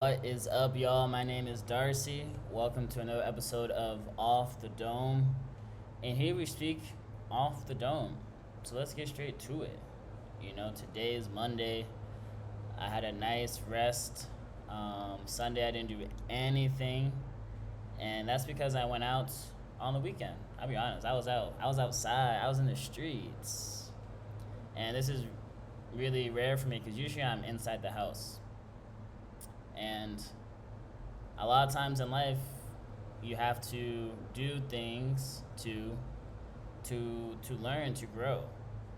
What is up, y'all? My name is Darcy. Welcome to another episode of Off the Dome. And here we speak off the dome. So let's get straight to it. Today is Monday. I had a nice rest. Sunday, I didn't do anything. And that's because I went out on the weekend. I'll be honest, I was out. I was outside. I was in the streets. And this is really rare for me because usually I'm inside the house. And a lot of times in life, you have to do things to learn, to grow.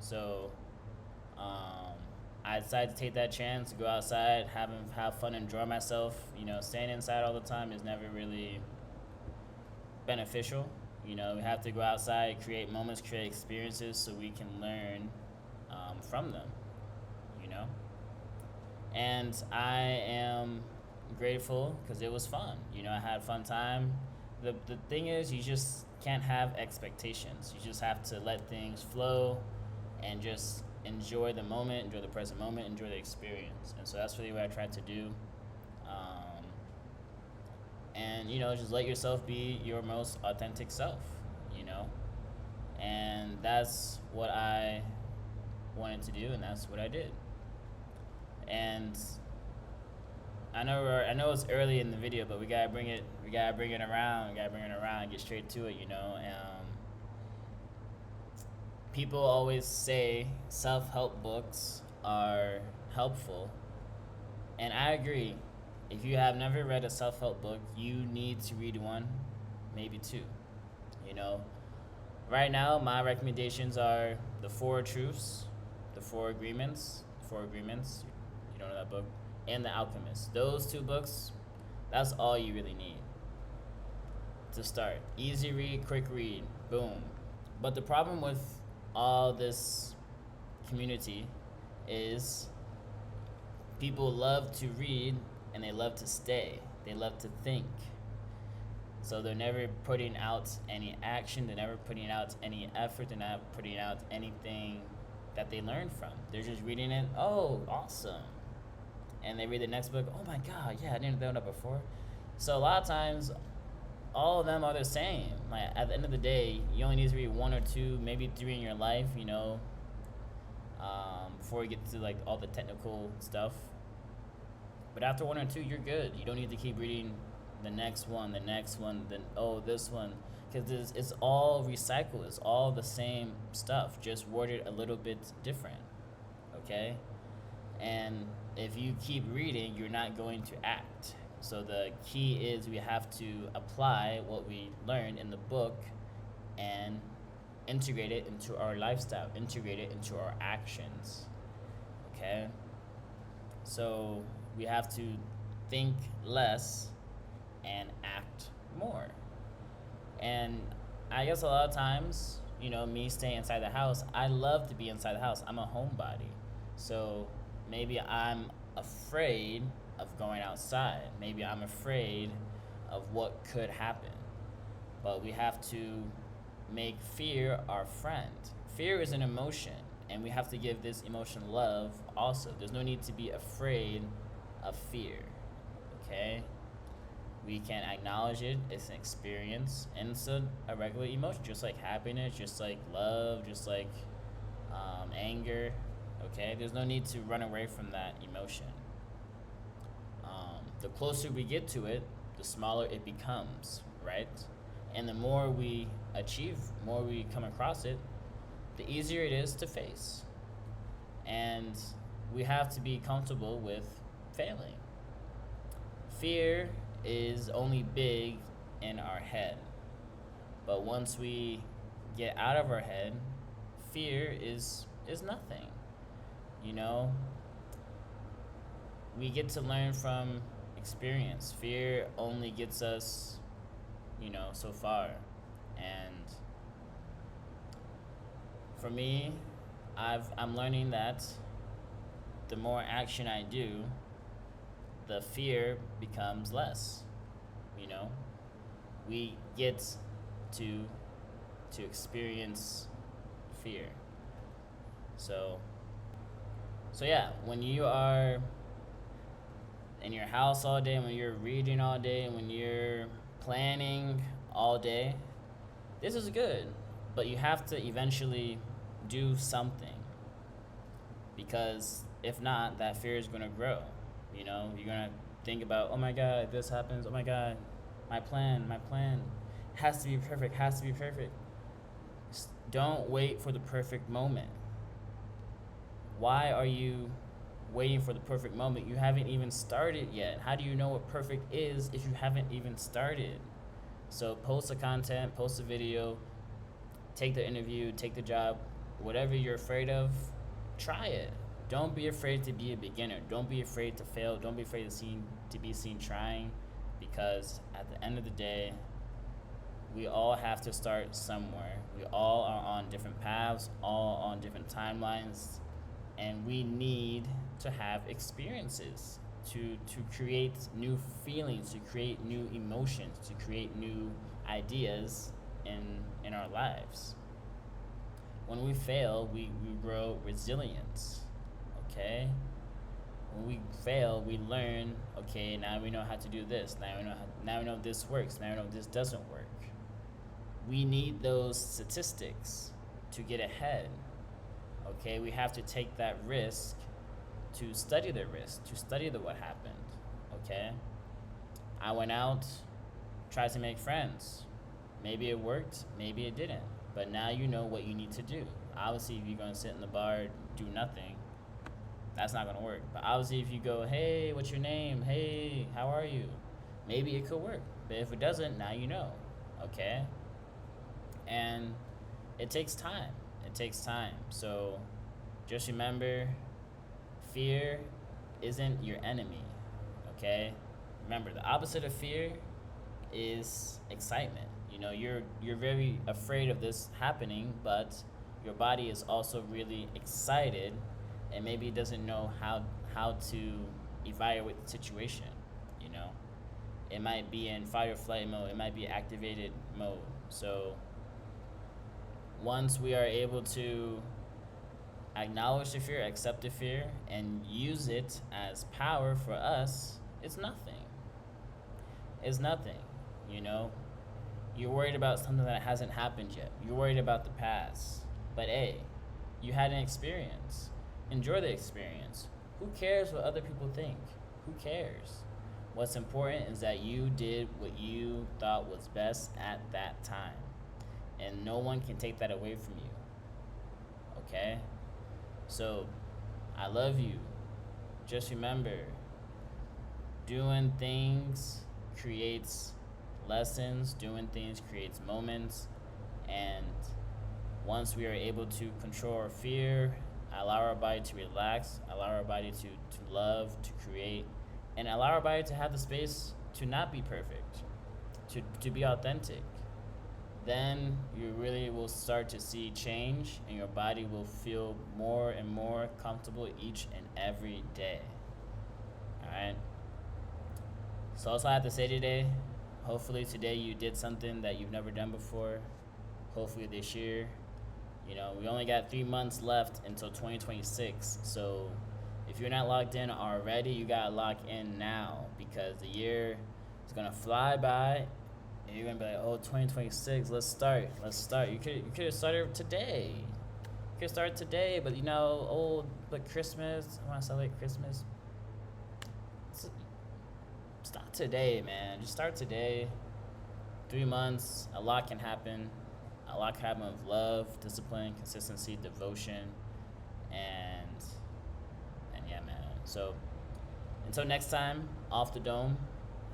So I decided to take that chance to go outside, have fun, enjoy myself. Staying inside all the time is never really beneficial. We have to go outside, create moments, create experiences, so we can learn from them. You know, and I am grateful because it was fun. I had a fun time. The thing is, you just can't have expectations. You just have to let things flow and just enjoy the moment, enjoy the present moment, enjoy the experience. And so that's really what I tried to do. And just let yourself be your most authentic self. You know, and that's what I wanted to do, and that's what I did. And I know it's early in the video, but we gotta bring it. We gotta bring it around. We gotta bring it around and get straight to it. People always say self-help books are helpful, and I agree. If you have never read a self-help book, you need to read one, maybe two. You know, right now my recommendations are the Four Truths, the Four Agreements, Four Agreements. You don't know that book? And The Alchemist. Those two books, that's all you really need to start. Easy read, quick read, boom. But the problem with all this community is people love to read and they love to stay. They love to think. So they're never putting out any action, they're never putting out any effort, they're not putting out anything that they learn from. They're just reading it, oh, awesome. And they read the next book, oh my god, yeah, I didn't know that before. So a lot of times, all of them are the same. Like, at the end of the day, you only need to read one or two, maybe three in your life, before you get to like all the technical stuff. But after one or two, you're good. You don't need to keep reading the next one, then this one, because it's all recycled. It's all the same stuff, just worded a little bit different. Okay, and if you keep reading, you're not going to act. So the key is we have to apply what we learned in the book and integrate it into our lifestyle, integrate it into our actions. Okay? So we have to think less and act more. And I guess a lot of times, me staying inside the house, I love to be inside the house. I'm a homebody. So maybe I'm afraid of going outside. Maybe I'm afraid of what could happen. But we have to make fear our friend. Fear is an emotion, and we have to give this emotion love also. There's no need to be afraid of fear. Okay? We can acknowledge it. It's an experience, and it's a regular emotion, just like happiness, just like love, just like anger. Okay, there's no need to run away from that emotion. The closer we get to it, the smaller it becomes, right? And the more we achieve, more we come across it, the easier it is to face. And we have to be comfortable with failing. Fear is only big in our head, but once we get out of our head, fear is nothing. We get to learn from experience. Fear only gets us, so far. And for me, I'm learning that the more action I do, the fear becomes less. We get to experience fear. So yeah, when you are in your house all day, when you're reading all day, when you're planning all day, this is good. But you have to eventually do something, because if not, that fear is going to grow. You're going to think about, oh my God, this happens. Oh my God, my plan has to be perfect, has to be perfect. Don't wait for the perfect moment. Why are you waiting for the perfect moment? You haven't even started yet. How do you know what perfect is if you haven't even started? So post the content, post the video, take the interview, take the job, whatever you're afraid of, try it. Don't be afraid to be a beginner. Don't be afraid to fail. Don't be afraid to be seen trying, because at the end of the day, we all have to start somewhere. We all are on different paths, all on different timelines, and we need to have experiences to create new feelings, to create new emotions, to create new ideas in our lives. When we fail, we grow resilience, okay? When we fail, we learn, okay, now we know how to do this. Now we know this works. Now we know this doesn't work. We need those statistics to get ahead, okay? We have to take that risk to study the risk, to study what happened, okay? I went out, tried to make friends. Maybe it worked, maybe it didn't. But now you know what you need to do. Obviously, if you're going to sit in the bar, do nothing, that's not going to work. But obviously, if you go, hey, what's your name? Hey, how are you? Maybe it could work. But if it doesn't, now you know, okay? And it takes time. It takes time. So just remember, fear isn't your enemy, okay? Remember, the opposite of fear is excitement. You're very afraid of this happening, but your body is also really excited, and maybe it doesn't know how to evaluate the situation. It might be in fight or flight mode, it might be activated mode. So once we are able to acknowledge the fear, accept the fear, and use it as power for us, it's nothing. It's nothing. You're worried about something that hasn't happened yet. You're worried about the past. But hey, you had an experience. Enjoy the experience. Who cares what other people think? Who cares? What's important is that you did what you thought was best at that time. And no one can take that away from you. Okay? So, I love you. Just remember, doing things creates lessons, doing things creates moments, and once we are able to control our fear, allow our body to relax, allow our body to love, to create, and allow our body to have the space to not be perfect, to be authentic, then you really will start to see change, and your body will feel more and more comfortable each and every day. Alright? So that's all I have to say today. Hopefully today you did something that you've never done before. Hopefully this year. We only got 3 months left until 2026. So if you're not locked in already, you gotta lock in now, because the year is gonna fly by, and you're gonna be like, oh, 2026, let's start. You could have started today. You could have started today, but but Christmas, I wanna celebrate Christmas. Start today, man. Just start today. 3 months, a lot can happen. A lot can happen with love, discipline, consistency, devotion, and yeah, man. So until next time, off the dome,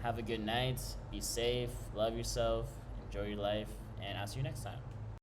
have a good night, be safe, love yourself, enjoy your life, and I'll see you next time.